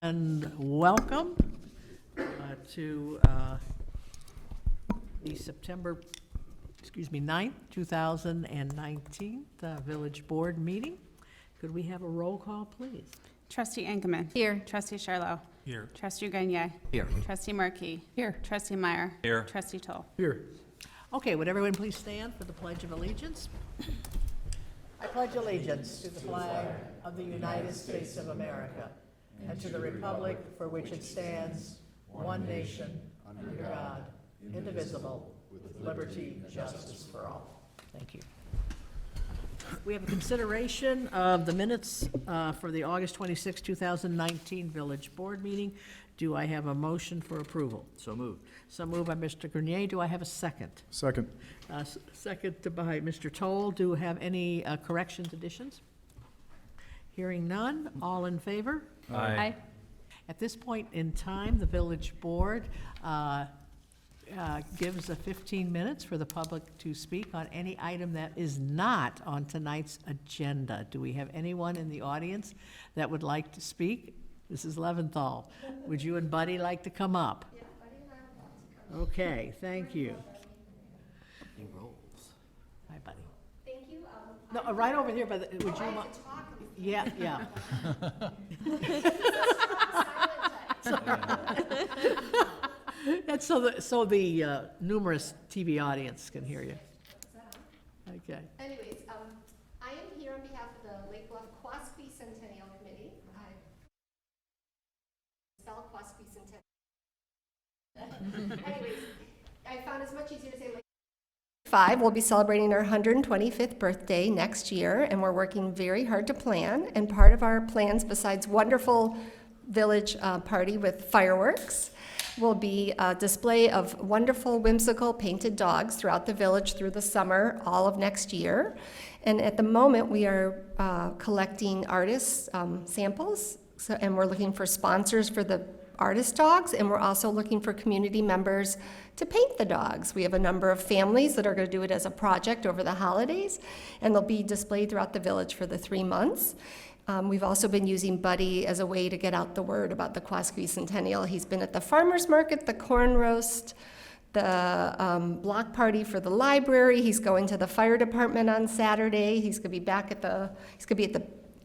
And welcome to the September 9th, 2019 Village Board meeting. Could we have a roll call, please? Trustee Engelmann. Here. Trustee Charlo. Here. Trustee Gagne. Here. Trustee Markey. Here. Trustee Meyer. Here. Trustee Toll. Here. Okay, would everyone please stand for the Pledge of Allegiance? I pledge allegiance to the flag of the United States of America and to the republic for which it stands, one nation, under God, indivisible, with liberty and justice for all. Thank you. We have a consideration of the minutes for the August 26, 2019 Village Board meeting. Do I have a motion for approval? So moved. So moved by Mr. Grenier. Do I have a second? Second. Second by Mr. Toll. Do you have any corrections, additions? Hearing none. All in favor? Aye. At this point in time, the village board gives 15 minutes for the public to speak on any item that is not on tonight's agenda. Do we have anyone in the audience that would like to speak? Mrs. Leventhal, would you and Buddy like to come up? Yeah, Buddy and I want to come. Okay, thank you. He rolls. Hi, Buddy. Thank you. No, right over here, but would you? I have to talk. Yeah, yeah. That's so the numerous TV audience can hear you. Okay. Anyways, I am here on behalf of the Lake Bluff Quasqui Centennial Committee. I spell Quasqui Centennial. Anyways, I found it's much easier to say Lake 5. We'll be celebrating our 125th birthday next year, and we're working very hard to plan. And part of our plans, besides wonderful village party with fireworks, will be a display of wonderful, whimsical painted dogs throughout the village through the summer, all of next year. And at the moment, we are collecting artist samples, and we're looking for sponsors for the artist dogs, and we're also looking for community members to paint the dogs. We have a number of families that are going to do it as a project over the holidays, and they'll be displayed throughout the village for the 3 months. We've also been using Buddy as a way to get out the word about the Quasqui Centennial. He's been at the farmer's market, the corn roast, the block party for the library. He's going to the fire department on Saturday. He's going to be back at the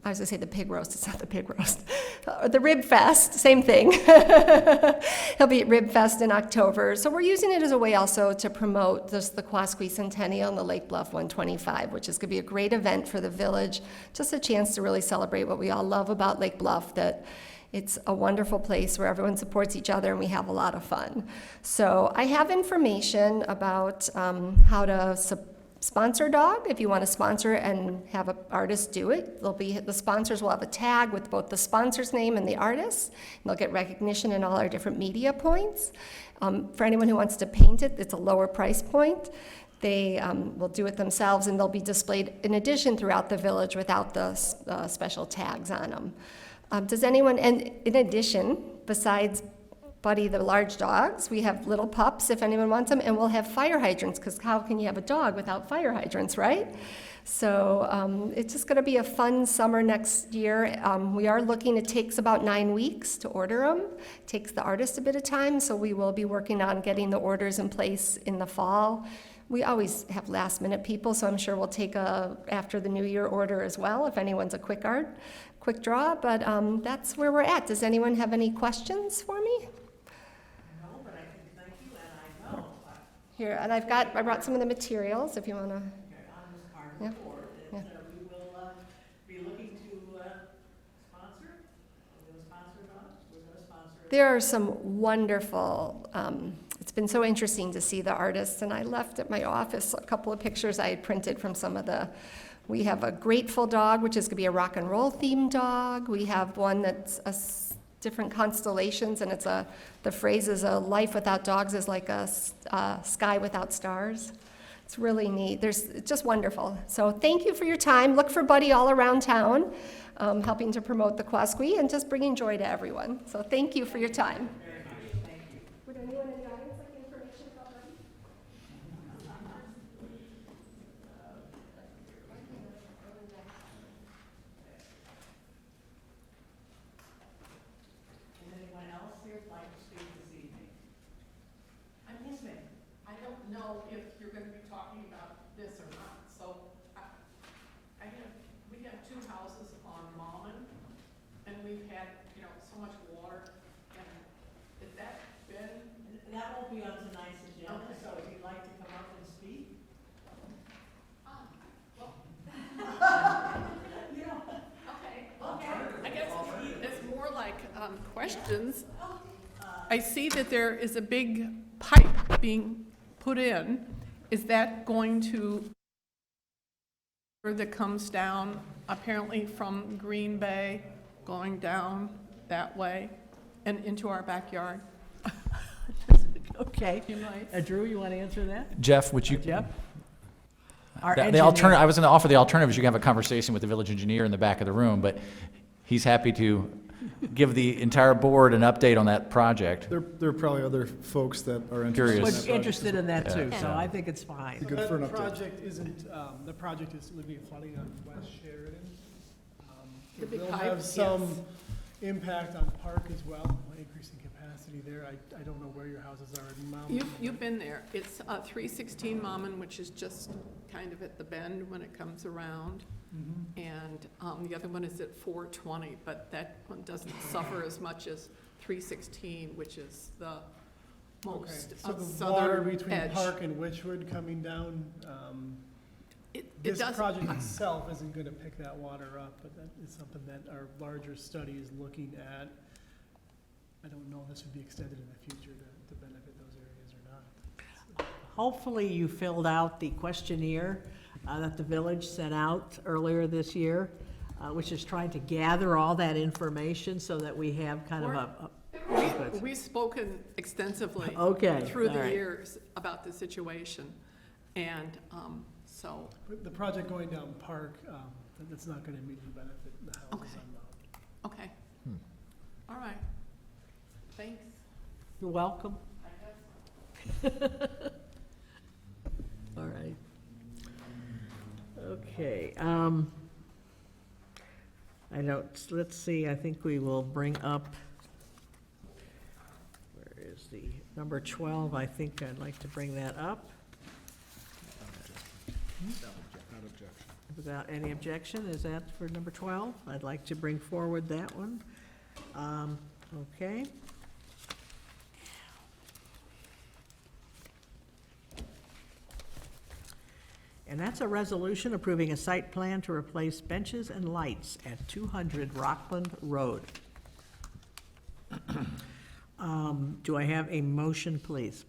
I was going to say the pig roast. It's not the pig roast. The Rib Fest, same thing. He'll be at Rib Fest in October. So we're using it as a way also to promote the Quasqui Centennial and the Lake Bluff 125, which is going to be a great event for the village. Just a chance to really celebrate what we all love about Lake Bluff, that it's a wonderful place where everyone supports each other and we have a lot of fun. So I have information about how to sponsor a dog. If you want to sponsor and have an artist do it, the sponsors will have a tag with both the sponsor's name and the artist. And they'll get recognition in all our different media points. For anyone who wants to paint it, it's a lower price point. They will do it themselves, and they'll be displayed in addition throughout the village without the special tags on them. Does anyone, and in addition, besides Buddy the large dogs, we have little pups if anyone wants them, and we'll have fire hydrants, because how can you have a dog without fire hydrants, right? So it's just going to be a fun summer next year. We are looking, it takes about 9 weeks to order them. It takes the artist a bit of time, so we will be working on getting the orders in place in the fall. We always have last minute people, so I'm sure we'll take a after the new year order as well if anyone's a quick draw, but that's where we're at. Does anyone have any questions for me? Here, and I brought some of the materials if you want to. Yeah. We will be looking to sponsor. We're going to sponsor dogs. We're going to sponsor. There are some wonderful. It's been so interesting to see the artists, and I left at my office a couple of pictures I had printed from some of the. We have a Grateful dog, which is going to be a rock and roll themed dog. We have one that's different constellations, and the phrase is a life without dogs is like a sky without stars. It's really neat. It's just wonderful. So thank you for your time. Look for Buddy all around town, helping to promote the Quasqui and just bringing joy to everyone. So thank you for your time. Would anyone in the audience like information about Buddy? we've had, so much water, and is that been? That won't be on tonight's agenda, so if you'd like to come up and speak. Okay. I guess it's more like questions. I see that there is a big pipe being put in. Is that going to, that comes down apparently from Green Bay, going down that way and into our backyard? Okay. You might. Drew, you want to answer that? Jeff, would you? Jeff? Our The engineer. alternative, I was going to offer the alternative is you can have a conversation with the village engineer in the back of the room, but he's happy to give the entire board an update on that project. There are probably other folks that are Curious. interested. Was interested in that too, so Yeah. I think it's fine. Good for an That update. project isn't, the project is alleviate flooding on West Sheridan. The big It will pipe, have some yes. impact on Park as well, by increasing capacity there. I don't know where your houses are in Mount. You've been there. It's 316 Mammon, which is just kind of at the bend when it comes around. Mhm. And the other one is at 420, but that one doesn't suffer as much as 316, which is the Okay, most so the water southern between edge. Park and Witchwood coming down, It this does, project itself isn't gonna pick that water up, but that is something that our larger study is looking at. I don't know if this would be extended in the future to benefit those areas or not. Hopefully you filled out the questionnaire that the village sent out earlier this year, which is trying to gather all that information so that we have kind of a. we've spoken extensively Okay, through all the right. years about the situation. And so, But the project going down Park, that's not gonna immediately benefit the houses Okay. on Mount. okay. All right. Thanks. You're welcome. All right. Okay, I don't, let's see, I think we will bring up, where is the, number 12, I think I'd like to bring that up. Without any objection, is that for number 12? I'd like to bring forward that one. Okay. And that's a resolution approving a site plan to replace benches and lights at 200 Rockland Road. Do I have a motion, please?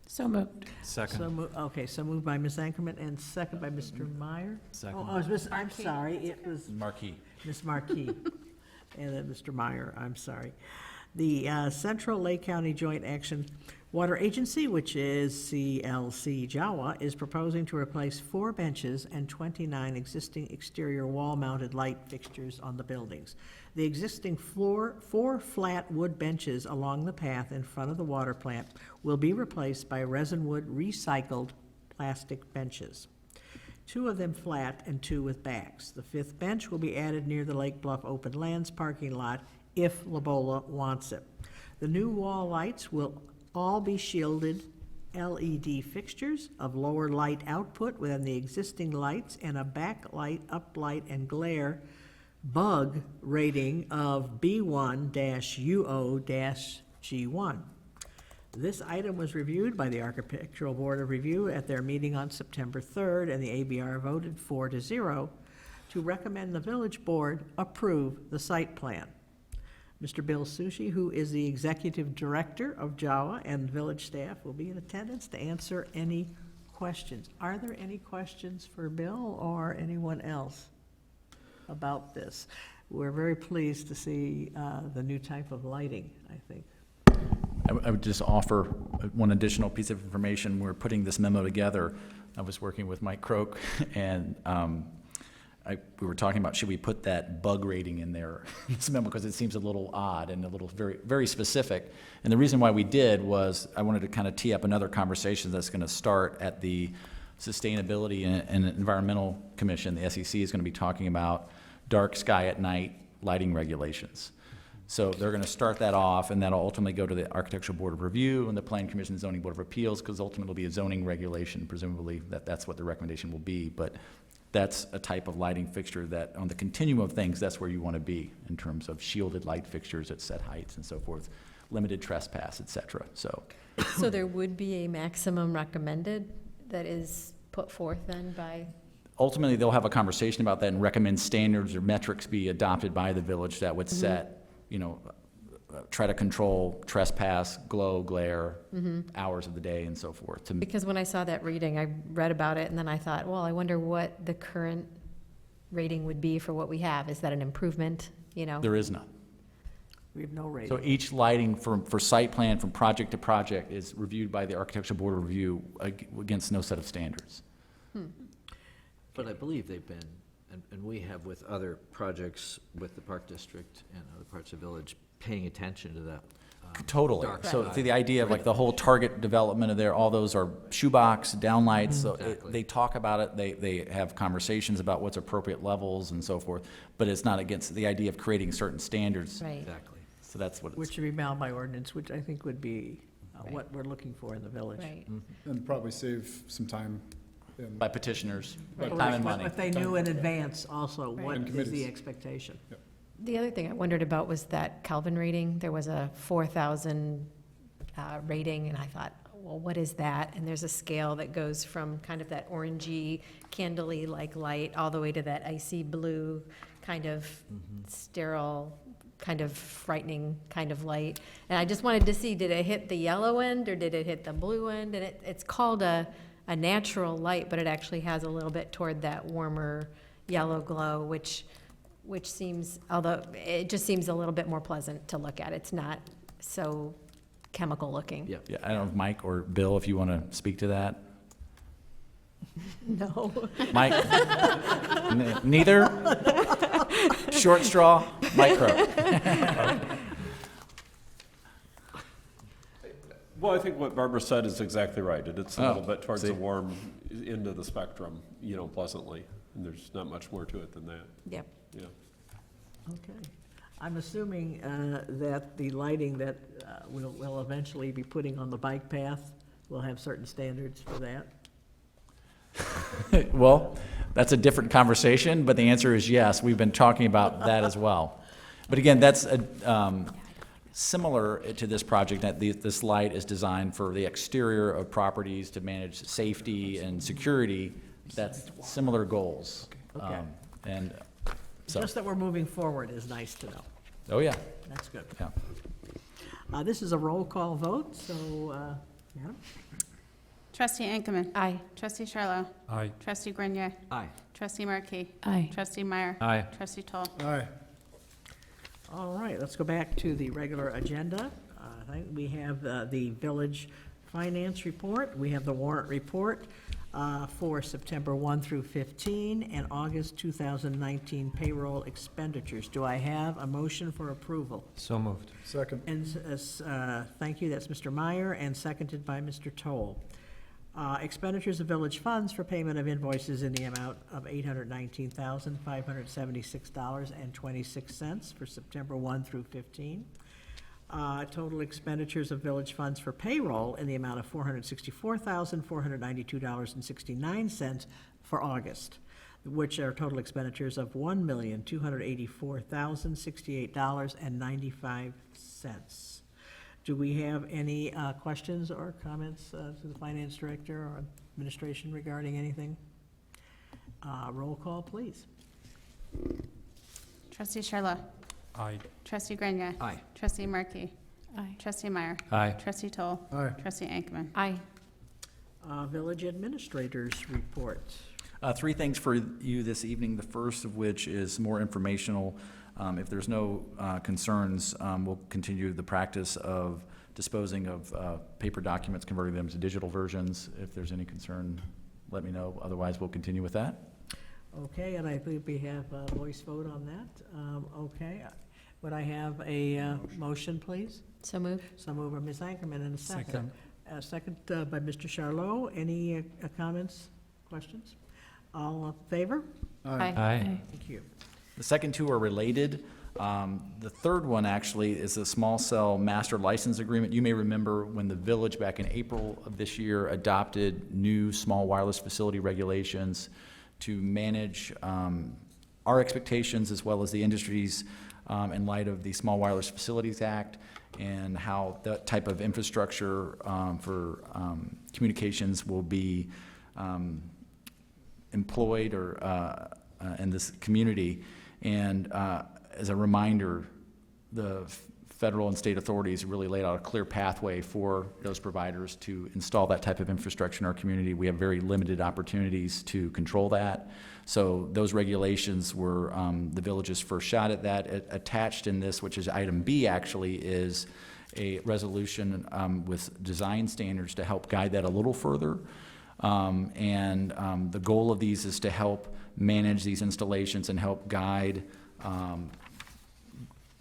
So moved. Second. Okay, so moved by Ms. Ankerman and second by Mr. Meyer? Second. Oh, it was Ms., I'm sorry, it was Marquee. Ms. Markey, and then Mr. Meyer, I'm sorry. The Central Lake County Joint Action Water Agency, which is CLC JAWA, is proposing to replace 4 benches and 29 existing exterior wall-mounted light fixtures on the buildings. The existing 4 flat wood benches along the path in front of the water plant will be replaced by resin-wood recycled plastic benches. 2 of them flat and 2 with backs. The 5th bench will be added near the Lake Bluff Open Lands parking lot if Labola wants it. The new wall lights will all be shielded LED fixtures of lower light output within the existing lights and a backlight, uplight, and glare bug rating of B1-UO-G1. This item was reviewed by the Architectural Board of Review at their meeting on September 3rd, and the ABR voted 4-0 to recommend the village board approve the site plan. Mr. Bill Sushi, who is the executive director of JAWA, and village staff will be in attendance to answer any questions. Are there any questions for Bill or anyone else about this? We're very pleased to see the new type of lighting, I think. I would just offer one additional piece of information. We're putting this memo together. I was working with Mike Croak, and we were talking about, should we put that bug rating in there, in this memo, because it seems a little odd and a little very specific. And the reason why we did was I wanted to kind of tee up another conversation that's going to start at the Sustainability and Environmental Commission. The SEC is going to be talking about dark sky at night lighting regulations. So they're going to start that off, and that'll ultimately go to the Architectural Board of Review and the Plan Commission and Zoning Board of Appeals, because ultimately it'll be a zoning regulation, presumably that's what the recommendation will be. But that's a type of lighting fixture that, on the continuum of things, that's where you want to be in terms of shielded light fixtures at set heights and so forth, limited trespass, et cetera. So So there would be a maximum recommended that is put forth then by, ultimately, they'll have a conversation about that and recommend standards or metrics be adopted by the village that would set, try to control trespass, glow, glare, hours of the day and so forth. because when I saw that reading, I read about it and then I thought, well, I wonder what the current rating would be for what we have. Is that an improvement, There is none. We have no rating. So each lighting for site plan, from project to project, is reviewed by the Architectural Board of Review against no set of standards. But I believe they've been, and we have with other projects with the Park District and other parts of the village, paying attention to that. Totally. Dark So side. the idea of like the whole target development of there, all those are shoebox, downlights, so Exactly. they talk about it, they have conversations about what's appropriate levels and so forth, but it's not against the idea of creating certain standards. right? Exactly. So that's what Which it's, should be bound by ordinance, which I think would be what we're looking for in the village. Right. And probably save some time in by petitioners, Right. time and money. If they knew in advance also what And is the committees. expectation. The other thing I wondered about was that Kelvin rating. There was a 4,000 rating, and I thought, well, what is that? And there's a scale that goes from kind of that orangey, candly like light, all the way to that icy blue, kind of sterile, kind of frightening kind of light. And I just wanted to see, did it hit the yellow end or did it hit the blue end? And it's called a natural light, but it actually has a little bit toward that warmer yellow glow, which seems, although it just seems a little bit more pleasant to look at. It's not so chemical looking. Yeah. Yeah, I don't know if Mike or Bill, if you want to speak to that. No. Mike? Neither? Short straw? Mike Crowe? Well, I think what Barbara said is exactly right. It's a little bit towards see. the warm end of the spectrum, pleasantly. And there's not much more to it than that, Yep. yeah. Okay. I'm assuming that the lighting that we'll eventually be putting on the bike path will have certain standards for that. Well, that's a different conversation, but the answer is yes. We've been talking about that as well. But again, that's similar to this project, that this light is designed for the exterior of properties to manage safety and security. That's similar goals. Okay. And so, Just that we're moving forward is nice to know. oh yeah, That's good. yeah. This is a roll call vote, so, Madam? Trustee Anchorman. Aye. Trustee Charlo. Aye. Trustee Grenier. Aye. Trustee Markey. Aye. Trustee Meyer. Aye. Trustee Toll. Aye. All right, let's go back to the regular agenda. I think we have the village finance report. We have the warrant report for September 1 through 15 and August 2019 payroll expenditures. Do I have a motion for approval? So moved. Second. And thank you, that's Mr. Meyer, and seconded by Mr. Toll. Expenditures of village funds for payment of invoices in the amount of $819,576.26 for September 1 through 15. Total expenditures of village funds for payroll in the amount of $464,492.69 for August, which are total expenditures of $1,284,068.95. Do we have any questions or comments to the finance director or administration regarding anything? Roll call, please. Trustee Charlo. Aye. Trustee Grenier. Aye. Trustee Markey. Aye. Trustee Meyer. Aye. Trustee Toll. Aye. Trustee Anchorman. Aye. Village administrators report. Three things for you this evening, the first of which is more informational. If there's no concerns, we'll continue the practice of disposing of paper documents, converting them to digital versions. If there's any concern, let me know. Otherwise, we'll continue with that. Okay, and I believe we have a voice vote on that. Okay, would I have a motion, please? So moved. So moved by Ms. Anchorman and a second. Second by Mr. Charlo. Any comments, questions? All in favor? Aye. Thank you. The second two are related. The third one actually is a small cell master license agreement. You may remember when the village back in April of this year adopted new small wireless facility regulations to manage our expectations as well as the industry's in light of the Small Wireless Facilities Act and how that type of infrastructure for communications will be employed or in this community. And as a reminder, the federal and state authorities really laid out a clear pathway for those providers to install that type of infrastructure in our community. We have very limited opportunities to control that. So those regulations were the village's first shot at that. Attached in this, which is item B actually, is a resolution with design standards to help guide that a little further. The goal of these is to help manage these installations and help guide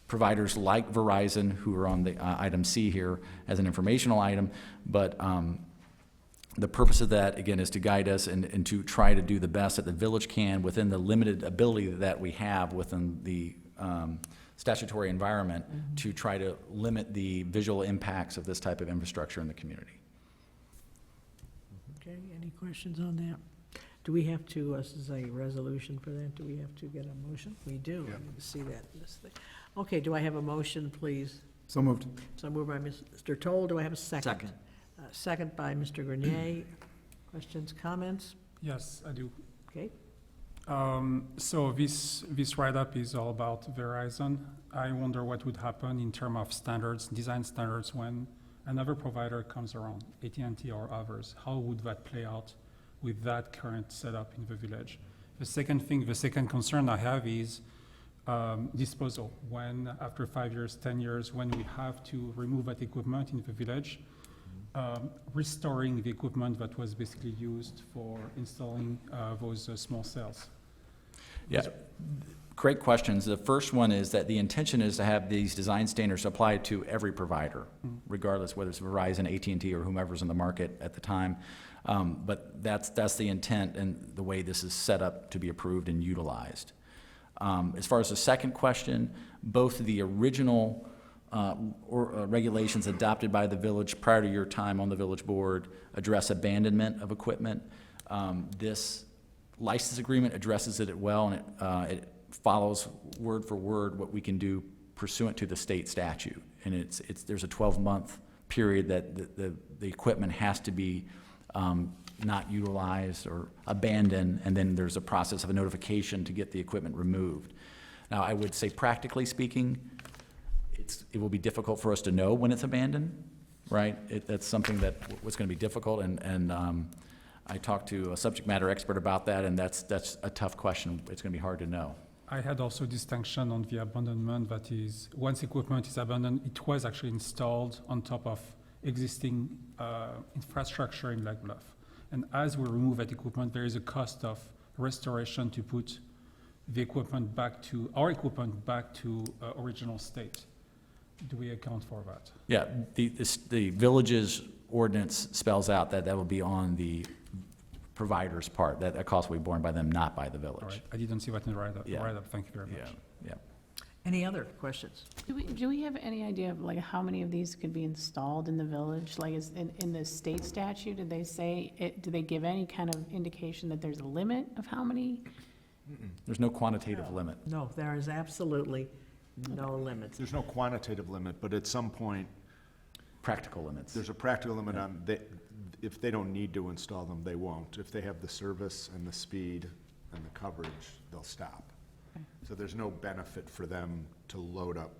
providers like Verizon, who are on the item C here as an informational item, but the purpose of that, again, is to guide us and to try to do the best that the village can within the limited ability that we have within the statutory environment to try to limit the visual impacts of this type of infrastructure in the community. Okay, any questions on that? Do we have to, this is a resolution for that, do we have to get a motion? We do, I need to see that in this thing. Okay, do I have a motion, please? So moved. So moved by Mr. Toll, do I have a second? Second. Second by Mr. Grenier. Questions, comments? Yes, I do. Okay. So this write-up is all about Verizon. I wonder what would happen in terms of standards, design standards, when another provider comes around, AT&T or others. How would that play out with that current setup in the village? The second concern I have is disposal. When, after 5 years, 10 years, when we have to remove that equipment in the village, restoring the equipment that was basically used for installing those small cells. Yeah, great questions. The first one is that the intention is to have these design standards applied to every provider, regardless whether it's Verizon, AT&T, or whomever's in the market at the time. But that's the intent and the way this is set up to be approved and utilized. As far as the second question, both the original regulations adopted by the village prior to your time on the village board address abandonment of equipment. This license agreement addresses it well, and it follows word for word what we can do pursuant to the state statute. And there's a 12-month period that the equipment has to be not utilized or abandoned, and then there's a process of a notification to get the equipment removed. Now, I would say practically speaking, it will be difficult for us to know when it's abandoned, right? That's something that was going to be difficult, and I talked to a subject matter expert about that, and that's a tough question. It's going to be hard to know. I had also distinction on the abandonment, that is, once equipment is abandoned, it was actually installed on top of existing infrastructure in Lake Bluff. And as we remove that equipment, there is a cost of restoration to put the equipment back to, our equipment back to original state. Do we account for that? Yeah, the village's ordinance spells out that will be on the provider's part, that cost will be borne by them, not by the village. All right, I didn't see that in the write-up. Yeah. Thank you very much. Yeah. Any other questions? Do we have any idea of like how many of these could be installed in the village? Like is in the state statute, did they say, do they give any kind of indication that there's a limit of how many? There's no quantitative limit. No, there is absolutely no limits. There's no quantitative limit, but at some point, Practical limits. there's a practical limit on, if they don't need to install them, they won't. If they have the service and the speed and the coverage, they'll stop. Okay. So there's no benefit for them to load up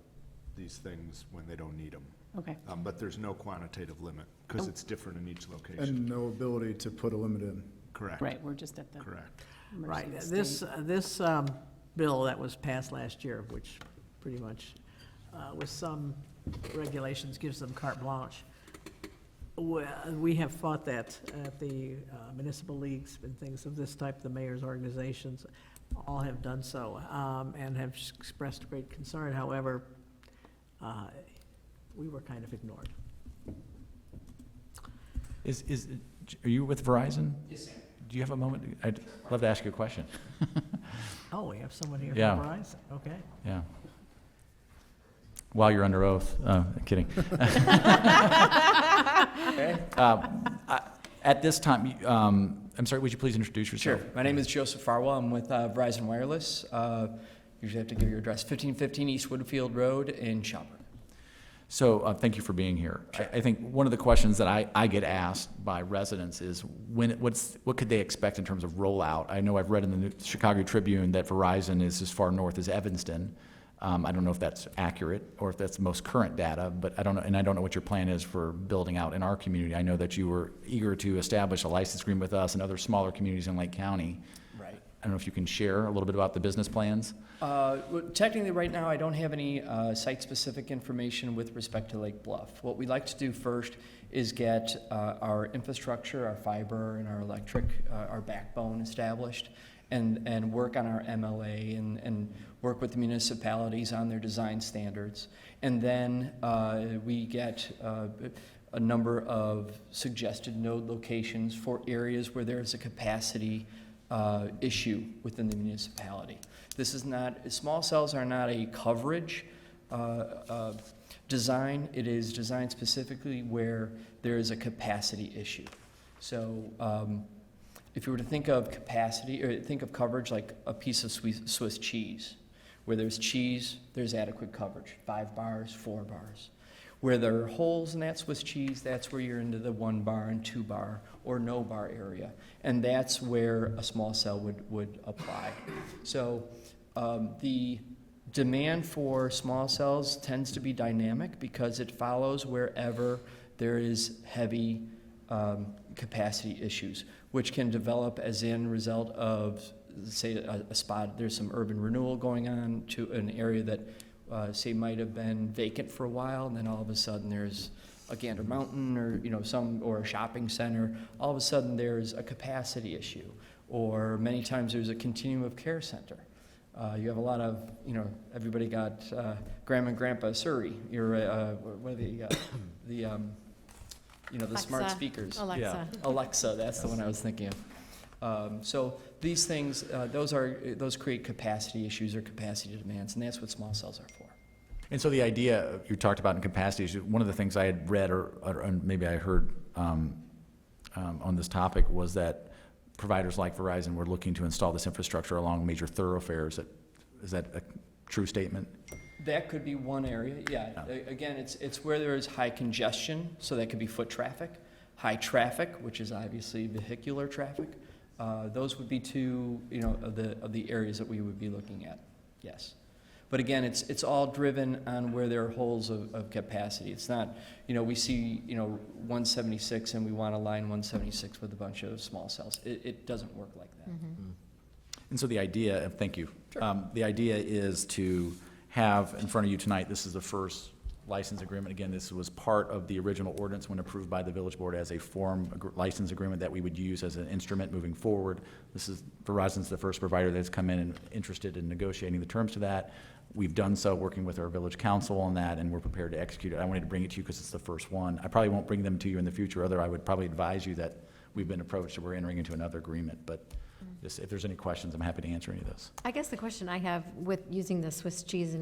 these things when they don't need them. Okay. But there's no quantitative limit, because it's different in each location. And no ability to put a limit in. Correct. Right, we're just at the Correct. mercy Right, of the state. this bill that was passed last year, which pretty much, with some regulations, gives them carte blanche. We have fought that at the municipal leagues and things of this type, the mayor's organizations, all have done so, and have expressed great concern. However, we were kind of ignored. Are you with Verizon? Yes, sir. Do you have a moment? I'd love to ask you a question. Oh, we have someone here Yeah. from Verizon, okay. Yeah. While you're under oath. Kidding. At this time, I'm sorry, would you please introduce yourself? Sure. My name is Joseph Farwell. I'm with Verizon Wireless. Usually have to give your address, 1515 East Woodfield Road in Schaumburg. So thank you for being here. I think one of the questions that I get asked by residents is what could they expect in terms of rollout? I know I've read in the Chicago Tribune that Verizon is as far north as Evanston. I don't know if that's accurate or if that's the most current data, but I don't know, and I don't know what your plan is for building out in our community. I know that you were eager to establish a license agreement with us and other smaller communities in Lake County. Right. I don't know if you can share a little bit about the business plans. Well, technically, right now, I don't have any site-specific information with respect to Lake Bluff. What we'd like to do first is get our infrastructure, our fiber, and our electric, our backbone established, and work on our MLA and work with the municipalities on their design standards. And then we get a number of suggested node locations for areas where there's a capacity issue within the municipality. This is not, small cells are not a coverage design. It is designed specifically where there is a capacity issue. So if you were to think of capacity, or think of coverage like a piece of Swiss cheese. Where there's cheese, there's adequate coverage, 5 bars, 4 bars. Where there are holes in that Swiss cheese, that's where you're into the 1 bar and 2 bar or no bar area. And that's where a small cell would apply. So the demand for small cells tends to be dynamic because it follows wherever there is heavy capacity issues, which can develop as in result of, say, a spot, there's some urban renewal going on to an area that say might have been vacant for a while, and then all of a sudden there's a Gander Mountain or or a shopping center. All of a sudden there's a capacity issue, or many times there's a continuum of care center. You have a lot of, everybody got Grandma and Grandpa Surrey. You're what are the smart Alexa. speakers. Alexa. Yeah. Alexa, that's the one I was thinking of. So these things, those create capacity issues or capacity demands, and that's what small cells are for. And so the idea you talked about in capacity is one of the things I had read or maybe I heard on this topic was that providers like Verizon were looking to install this infrastructure along major thoroughfares. Is that a true statement? That could be one area, yeah. Again, it's where there is high congestion, so that could be foot traffic, high traffic, which is obviously vehicular traffic. Those would be two, of the areas that we would be looking at, yes. But again, it's all driven on where there are holes of capacity. It's not, we see, 176 and we want to line 176 with a bunch of small cells. It doesn't work like that. Mm-hmm. And so the idea, thank you. Sure. The idea is to have in front of you tonight, this is the first license agreement. Again, this was part of the original ordinance when approved by the village board as a license agreement that we would use as an instrument moving forward. Verizon's the first provider that's come in and interested in negotiating the terms to that. We've done so working with our village council on that, and we're prepared to execute it. I wanted to bring it to you because it's the first one. I probably won't bring them to you in the future, I would probably advise you that we've been approached and we're entering into another agreement. But just, if there's any questions, I'm happy to answer any of those. I guess the question I have with using the Swiss cheese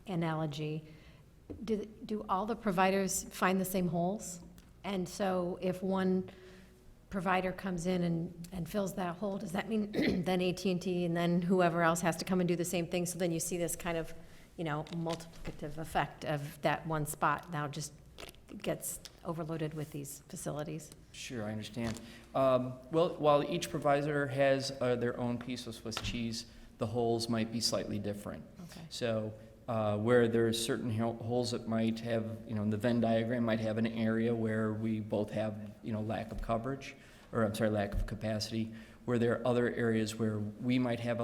analogy, do all the providers find the same holes? And so if one provider comes in and fills that hole, does that mean then AT&T and then whoever else has to come and do the same thing? So then you see this kind of, multiplicative effect of that one spot now just gets overloaded with these facilities. Sure, I understand. Well, while each provider has their own piece of Swiss cheese, the holes might be slightly different. Okay. So where there are certain holes that might have, the Venn diagram might have an area where we both have, lack of coverage, lack of capacity, where there are other areas where we might have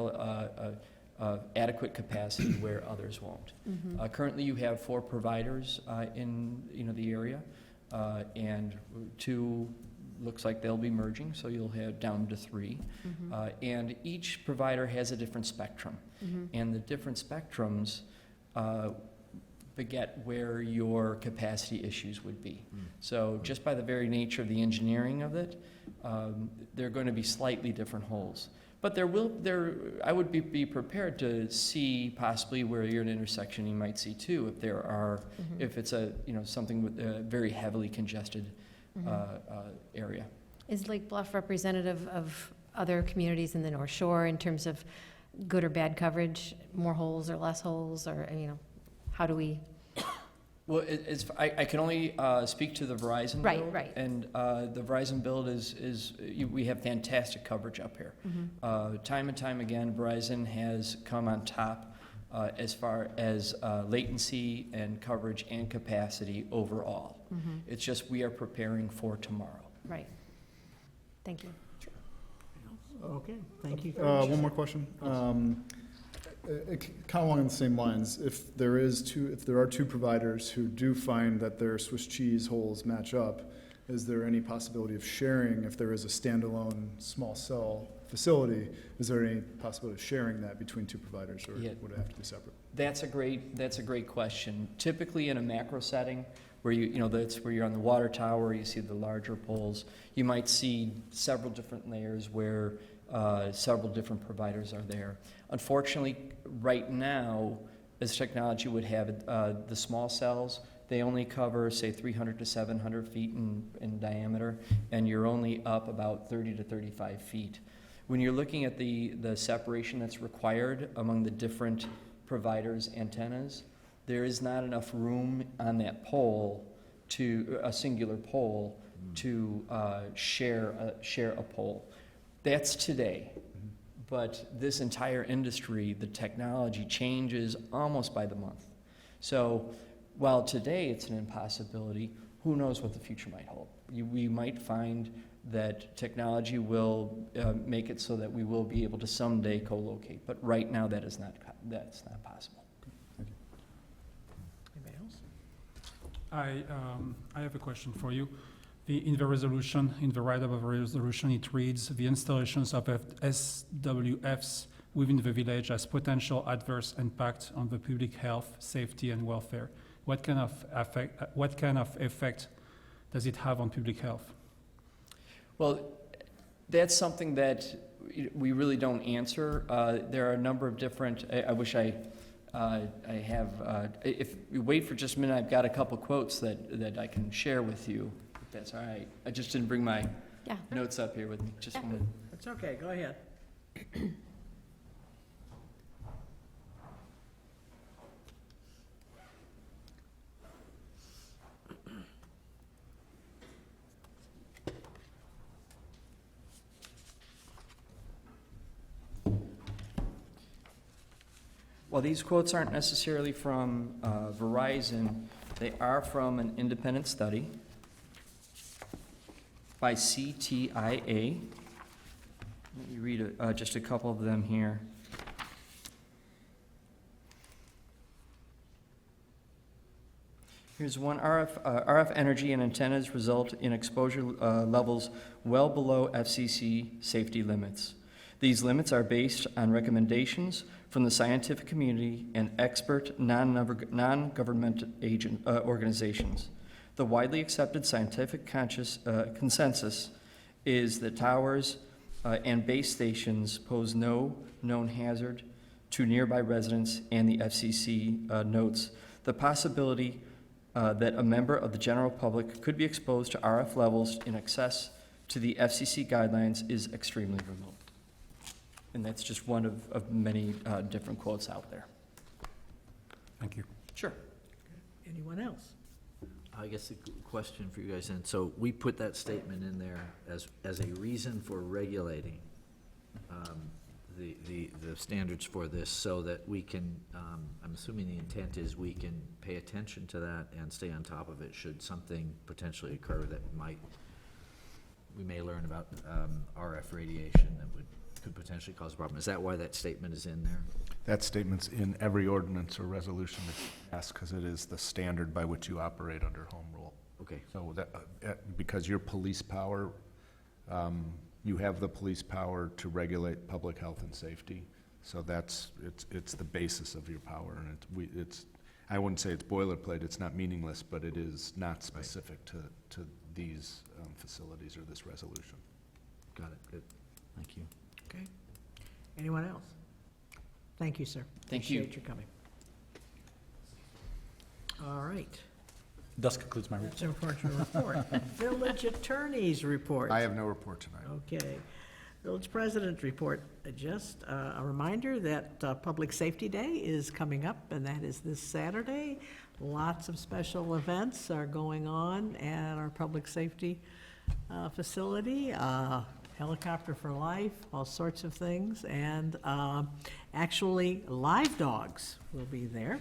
adequate capacity where others won't. Mm-hmm. Currently, you have 4 providers in, the area, and 2 looks like they'll be merging, so you'll have down to 3. Mm-hmm. And each provider has a different spectrum. Mm-hmm. And the different spectrums beget where your capacity issues would be. So just by the very nature of the engineering of it, there are going to be slightly different holes. But I would be prepared to see possibly where you're at an intersection you might see too, if there are, if it's something with a very heavily congested area. Is Lake Bluff representative of other communities in the North Shore in terms of good or bad coverage, more holes or less holes, or, how do we? Well, I can only speak to the Verizon Right, build. right. And the Verizon build we have fantastic coverage up here. Time and time again, Verizon has come on top as far as latency and coverage and capacity overall. It's just we are preparing for tomorrow. Right. Thank you. Okay, thank you. One more question. Kind of along the same lines, if there are two providers who do find that their Swiss cheese holes match up, is there any possibility of sharing, if there is a standalone small cell facility, is there any possibility of sharing that between two providers, or Yeah. would it have to be separate? That's a great question. Typically in a macro setting, where that's where you're on the water tower, you see the larger poles, you might see several different layers where several different providers are there. Unfortunately, right now, as technology would have it, the small cells, they only cover, say, 300 to 700 feet in diameter, and you're only up about 30 to 35 feet. When you're looking at the separation that's required among the different providers' antennas, there is not enough room on that pole, a singular pole, to share a pole. That's today. But this entire industry, the technology changes almost by the month. So while today it's an impossibility, who knows what the future might hold? We might find that technology will make it so that we will be able to someday co-locate. But right now that's not possible. Anybody else? I have a question for you. In the resolution, in the write-up of the resolution, it reads, the installations of SWFs within the village has potential adverse impact on the public health, safety, and welfare. What kind of effect does it have on public health? Well, that's something that we really don't answer. There are a number of different, I wish I have, if you wait for just a minute, I've got a couple quotes that I can share with you. That's all right. I just didn't bring my notes up here with me. Just one minute. It's okay, go ahead. Well, these quotes aren't necessarily from Verizon. They are from an independent study by CTIA. Let me read just a couple of them here. Here's one. RF energy and antennas result in exposure levels well below FCC safety limits. These limits are based on recommendations from the scientific community and expert non-government organizations. The widely accepted scientific consensus is that towers and base stations pose no known hazard to nearby residents, and the FCC notes the possibility that a member of the general public could be exposed to RF levels in excess to the FCC guidelines is extremely remote. And that's just one of many different quotes out there. Thank you. Sure. Anyone else? I guess a question for you guys then. So we put that statement in there as a reason for regulating the standards for this, so that we can, I'm assuming the intent is we can pay attention to that and stay on top of it should something potentially occur that we may learn about RF radiation that could potentially cause a problem. Is that why that statement is in there? That statement's in every ordinance or resolution that you pass, because it is the standard by which you operate under home rule. Okay. So that, because your police power, you have the police power to regulate public health and safety. So it's the basis of your power, and it's I wouldn't say it's boilerplate. It's not meaningless, but it is not specific to these facilities or this resolution. Got it. Good. Thank you. Okay. Anyone else? Thank you, sir. Thank you. Appreciate your coming. All right. Thus concludes my report. That's your report. Village Attorney's report. I have no report tonight. Okay. Village President's report. Just a reminder that Public Safety Day is coming up, and that is this Saturday. Lots of special events are going on at our public safety facility. Helicopter for Life, all sorts of things, and actually, live dogs will be there.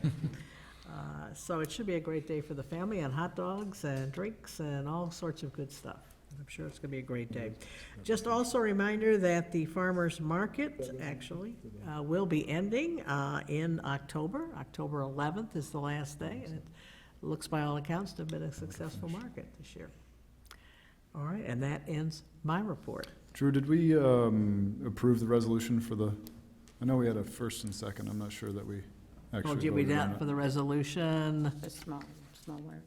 So it should be a great day for the family, and hot dogs and drinks and all sorts of good stuff. I'm sure it's gonna be a great day. Just also a reminder that the farmer's market actually will be ending in October. October 11th is the last day, and it looks by all accounts to have been a successful market this year. All right, and that ends my report. Drew, did we approve the resolution for the, I know we had a first and second, I'm not sure that we actually Oh, did we voted on that it. for the resolution? The small wireless.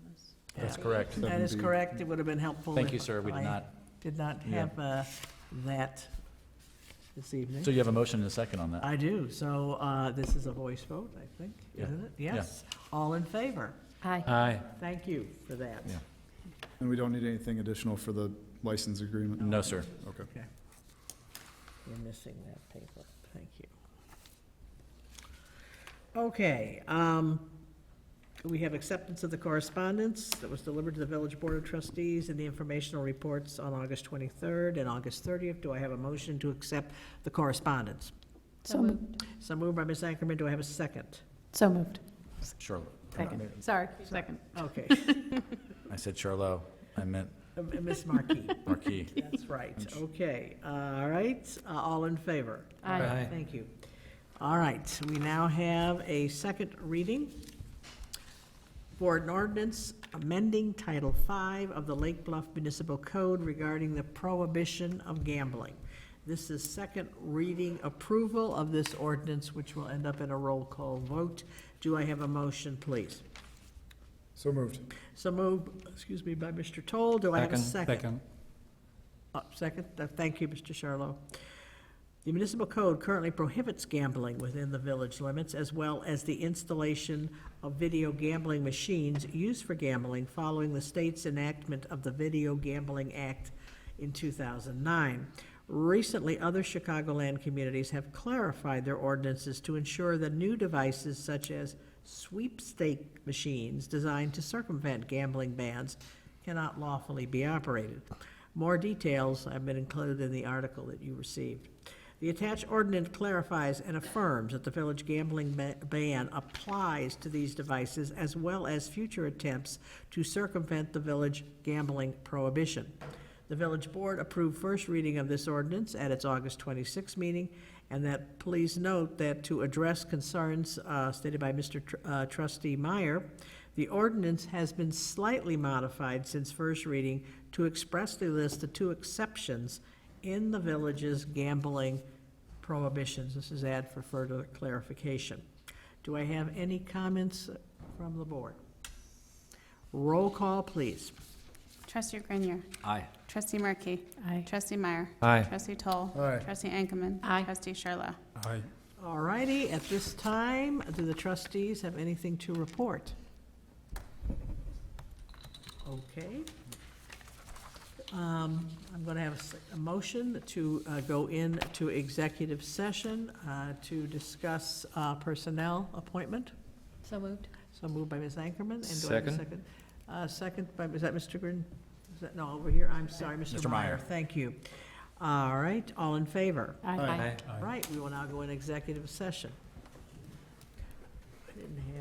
That's correct. That is 7B. correct. It would have been helpful. Thank if you, sir. We did I not. Did not Yeah. have that this evening. So you have a motion and a second on that? I do. So this is a voice vote, I think, Yeah. isn't it? Yes. All in favor? Aye. Aye. Thank you for that. Yeah. And we don't need anything additional for the license agreement? No, sir. Okay. Okay. You're missing that paper. Thank you. Okay, we have acceptance of the correspondence that was delivered to the Village Board of Trustees and the informational reports on August 23rd and August 30th. Do I have a motion to accept the correspondence? So moved. So moved by Ms. Ankerman. Do I have a second? So moved. Charlotte. Second. Sorry, second. Okay. I said Charlo. I meant Ms. Markey. Marquis. That's right. Okay, all right. All in favor? Aye. Thank you. All right, we now have a second reading for an ordinance amending Title V of the Lake Bluff Municipal Code regarding the prohibition of gambling. This is second reading approval of this ordinance, which will end up in a roll call vote. Do I have a motion, please? So moved. So moved, excuse me, by Mr. Toll. Do I have a second? Second. Second, thank you, Mr. Charlo. The municipal code currently prohibits gambling within the village limits, as well as the installation of video gambling machines used for gambling following the state's enactment of the Video Gambling Act in 2009. Recently, other Chicagoland communities have clarified their ordinances to ensure that new devices such as sweepstake machines designed to circumvent gambling bans cannot lawfully be operated. More details have been included in the article that you received. The attached ordinance clarifies and affirms that the village gambling ban applies to these devices as well as future attempts to circumvent the village gambling prohibition. The village board approved first reading of this ordinance at its August 26 meeting, and that please note that to address concerns stated by Mr. Trustee Meyer, the ordinance has been slightly modified since first reading to expressly list the two exceptions in the village's gambling prohibitions. This is add for further clarification. Do I have any comments from the board? Roll call, please. Trustee Grenier. Aye. Trustee Markey. Aye. Trustee Meyer. Aye. Trustee Toll. Aye. Trustee Ankerman. Aye. Trustee Sherla. Aye. All righty, at this time, do the trustees have anything to report? Okay. I'm going to have a motion to go into executive session to discuss personnel appointment. So moved. So moved by Ms. Ankerman, and do I have a Second. second? Second by, is that Mr. Grin? Is that, no, over here, I'm sorry, Mr. Mr. Meyer. Meyer. Thank you. All right, all in favor? Aye. All right, we will now go in executive session. I didn't have